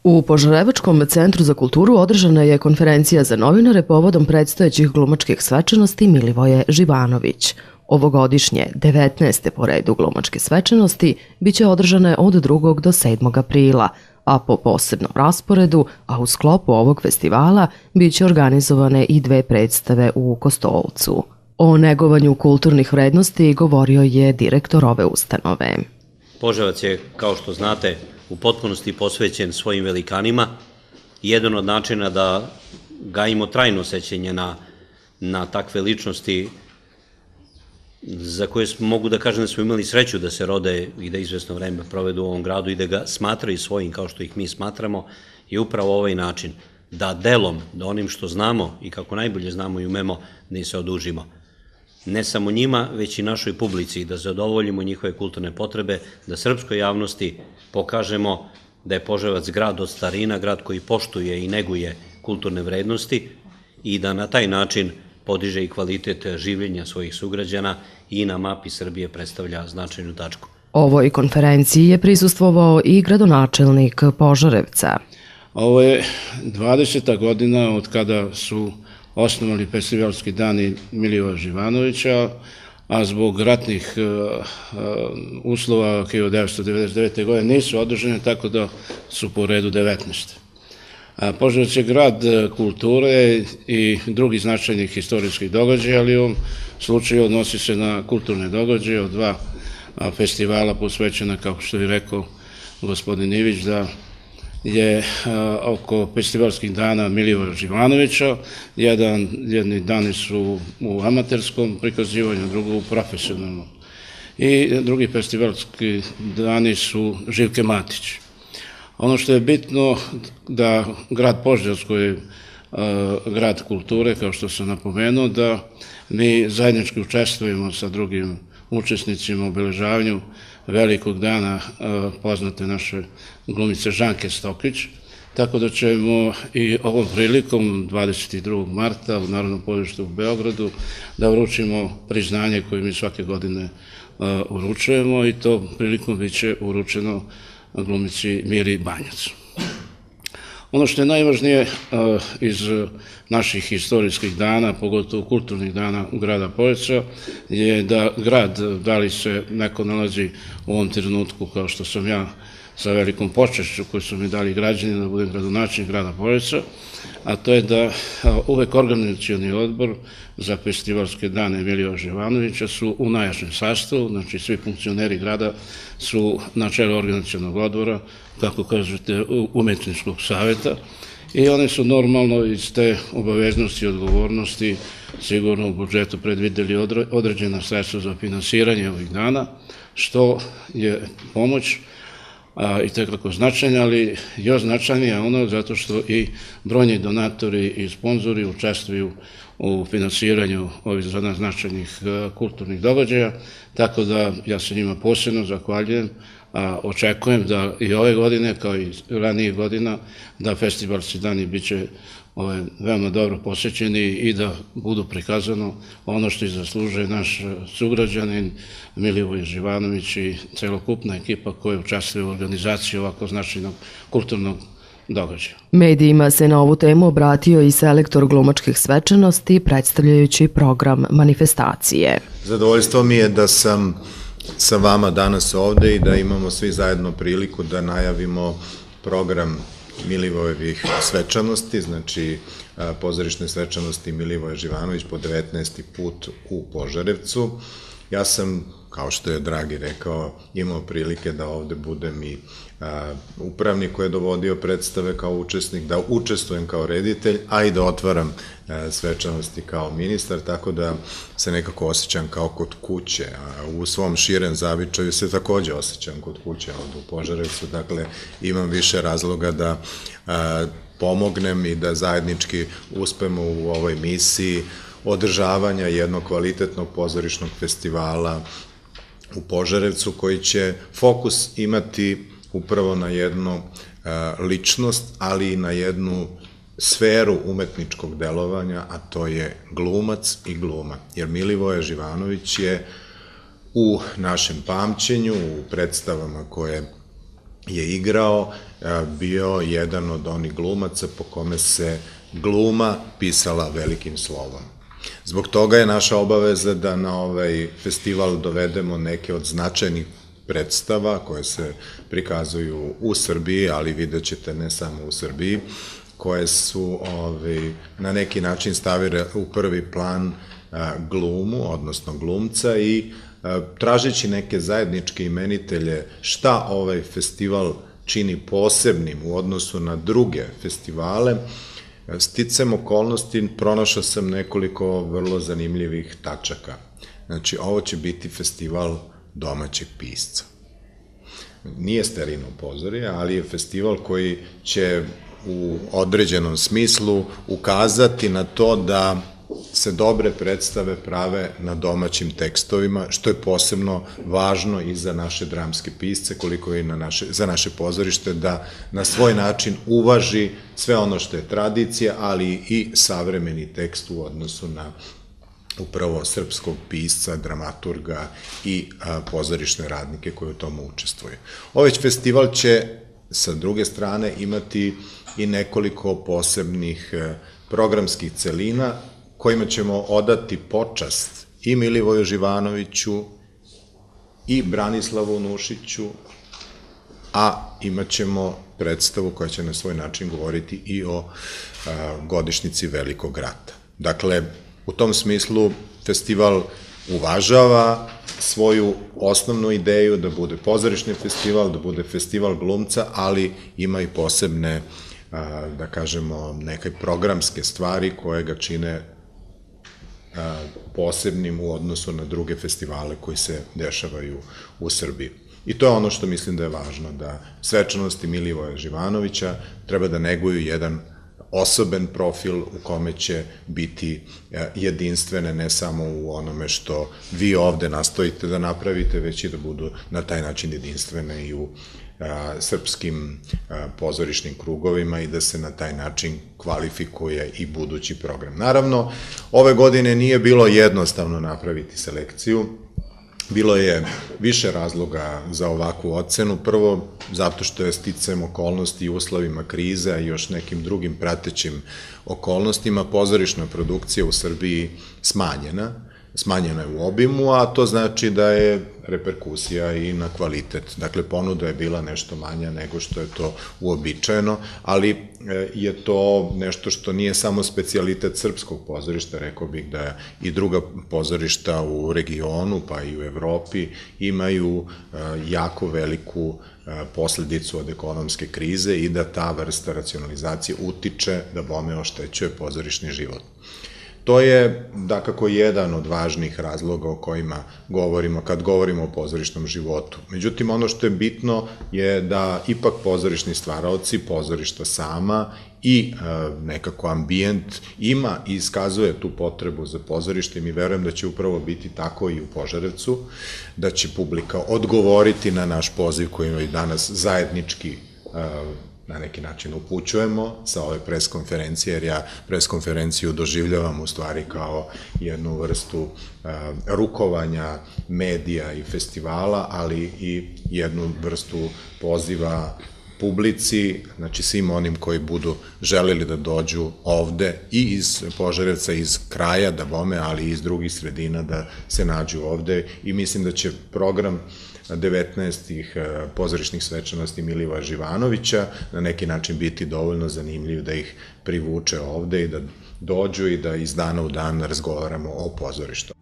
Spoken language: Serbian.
U Požarevačkom centru za kulturu održana je konferencija za novinare povodom predstojećih glumačkih svečanosti Milivoje Živanović. Ovogodišnje 19. po redu glumačke svečanosti biće održane od 2. do 7. aprila, a po posebnom rasporedu, a u sklopu ovog festivala, biće organizovane i 2 predstave u Kostolcu. O negovanju kulturnih vrednosti govorio je direktor ove ustanove. Požarevac je, kao što znate, u potpunosti posvećen svojim velikanima. Jedan od načina da gajimo trajno sećanje na takve ličnosti za koje mogu da kažem da smo imali sreću da se rode i da izvesno vreme provedu u ovom gradu i da ga smatraju svojim kao što ih mi smatramo, je upravo ovaj način da delom, da onim što znamo i kako najbolje znamo i umemo, da im se odužimo. Ne samo njima, već i našoj publici, da zadovoljimo njihove kulturne potrebe, da srpskoj javnosti pokažemo da je Požarevac grad od starina, grad koji poštuje i neguje kulturne vrednosti i da na taj način podiže i kvalitet življenja svojih sugrađana i na mapi Srbije predstavlja značajnu tačku. Ovoj konferenciji je prisustvovao i gradonačelnik Požarevca. Ovo je 20. godina od kada su osnovali festivalski dani Milivoja Živanovića, a zbog ratnih uslova 1999. godine nisu održane, tako da su po redu 19. Požarevac je grad kulture i drugih značajnih istorijskih događaja, ali u ovom slučaju odnosi se na kulturne događaje od 2 festivala posvećena, kao što je rekao gospodin Ivić, da je oko festivalskih dana Milivoja Živanovića. Jedni dani su u amaterskom prikazivanju, drugo u profesionalnom. I drugi festivalski dani su Živke Matić. Ono što je bitno da grad Požarevac, koji je grad kulture, kao što sam napomenuo, da mi zajednički učestvujemo sa drugim učesnicima u obeležavanju velikog dana poznate naše glumice Žanke Stokić, tako da ćemo i ovom prilikom 22. marta u Narodnom pozorištu u Beogradu da uručimo priznanje koje mi svake godine uručujemo i to prilikom biće uručeno glumici Miri Banjac. Ono što je najvažnije iz naših istorijskih dana, pogotovo kulturnih dana grada Požarevca, je da grad, da li se neko nalazi u ovom trenutku, kao što sam ja sa velikom počešću koju su mi dali građani da budem gradonačelnik grada Požarevca, a to je da uvek organizacioni odbor za festivalske dane Milivoja Živanovića su u najjačem sastavu, znači svi funkcioneri grada su na čelu organizacionog odbora, kako kažete, umetničkog saveta, i one su normalno iz te obaveznosti i odgovornosti sigurno u budžetu predvideli određena sredstva za finansiranje ovih dana, što je pomoć i tekako značajna, ali još značajnije ono zato što i brojni donatori i sponzori učestvuju u finansiranju ovih za nas značajnih kulturnih događaja, tako da ja se njima posebno zahvaljujem, a očekujem da i ove godine, kao i ranijih godina, da festivalski dani biće veoma dobro posjećeni i da budu prikazano ono što i zaslužuje naš sugrađanin Milivoj Živanović i celokupna ekipa koja učestvuje u organizaciji ovako značajnog kulturnog događaja. Medijima se na ovu temu obratio i selektor glumačkih svečanosti predstavljajući program manifestacije. Zadovoljstvo mi je da sam sa vama danas ovde i da imamo svi zajedno priliku da najavimo program Milivojevih svečanosti, znači pozorišne svečanosti Milivoje Živanović po 19. put u Požarevcu. Ja sam, kao što je Dragi rekao, imao prilike da ovde budem i upravnik koji je dovodio predstave kao učesnik, da učestvujem kao reditelj, a i da otvaram svečanosti kao ministar, tako da se nekako osjećam kao kod kuće. U svom širem zavičaju se takođe osjećam kod kuće ovde u Požarevcu, dakle imam više razloga da pomognem i da zajednički uspemo u ovoj misiji održavanja jednog kvalitetnog pozorišnog festivala u Požarevcu koji će fokus imati upravo na jednu ličnost, ali i na jednu sferu umetničkog delovanja, a to je glumac i gluma. Jer Milivoje Živanović je u našem pamćenju, u predstavama koje je igrao, bio jedan od onih glumaca po kome se gluma pisala velikim slovom. Zbog toga je naša obaveza da na ovaj festival dovedemo neke od značajnih predstava koje se prikazuju u Srbiji, ali vidjet ćete ne samo u Srbiji, koje su na neki način stavile u prvi plan glumu, odnosno glumca, i tražeći neke zajedničke imenitelje šta ovaj festival čini posebnim u odnosu na druge festivale, sticam okolnosti pronašao sam nekoliko vrlo zanimljivih tačaka. Znači, ovo će biti festival domaćeg pisca. Nije sterilno pozorje, ali je festival koji će u određenom smislu ukazati na to da se dobre predstave prave na domaćim tekstovima, što je posebno važno i za naše dramske pisce, koliko i za naše pozorište, da na svoj način uvaži sve ono što je tradicija, ali i savremeni tekst u odnosu na upravo srpskog pisca, dramaturga i pozorišne radnike koji u tomu učestvuju. Ovaj festival će, sa druge strane, imati i nekoliko posebnih programskih celina kojima ćemo odati počast i Milivoju Živanoviću i Branislavu Nušiću, a imat ćemo predstavu koja će na svoj način govoriti i o godišnjici Velikog rata. Dakle, u tom smislu festival uvažava svoju osnovnu ideju da bude pozorišni festival, da bude festival glumca, ali ima i posebne, da kažemo, neke programske stvari koje ga čine posebnim u odnosu na druge festivale koji se dešavaju u Srbiji. I to je ono što mislim da je važno, da svečanosti Milivoja Živanovića treba da neguju jedan osoben profil u kome će biti jedinstvene ne samo u onome što vi ovde nastojite da napravite, već i da budu na taj način jedinstvene i u srpskim pozorišnim krugovima i da se na taj način kvalifikuje i budući program. Naravno, ove godine nije bilo jednostavno napraviti selekciju. Bilo je više razloga za ovakvu ocenu. Prvo, zato što je sticajem okolnosti i uslovima krize, a i još nekim drugim pratećim okolnostima, pozorišna produkcija u Srbiji smanjena je u obimu, a to znači da je reperkusija i na kvalitet. Dakle, ponuda je bila nešto manja nego što je to uobičajeno, ali je to nešto što nije samo specijalitet srpskog pozorišta, rekao bih da i druga pozorišta u regionu, pa i u Evropi, imaju jako veliku posledicu od ekonomske krize i da ta vrsta racionalizacije utiče da bome oštećuje pozorišni život. To je, dakako, jedan od važnih razloga o kojima govorimo kad govorimo o pozorišnom životu. Međutim, ono što je bitno je da ipak pozorišni stvaraoci, pozorišta sama i nekako ambijent ima i iskazuje tu potrebu za pozorište i mi verujem da će upravo biti tako i u Požarevcu, da će publika odgovoriti na naš poziv koji danas zajednički na neki način upućujemo sa ove preskonferencije, jer ja preskonferenciju doživljavam u stvari kao jednu vrstu rukovanja medija i festivala, ali i jednu vrstu poziva publici, znači svim onim koji budu želeli da dođu ovde i iz Požarevca, iz kraja da bome, ali i iz drugih sredina da se nađu ovde i mislim da će program 19. pozorišnih svečanosti Milivoja Živanovića na neki način biti dovoljno zanimljiv da ih privuče ovde i da dođu i da iz dana u dan razgovaramo o pozorištu.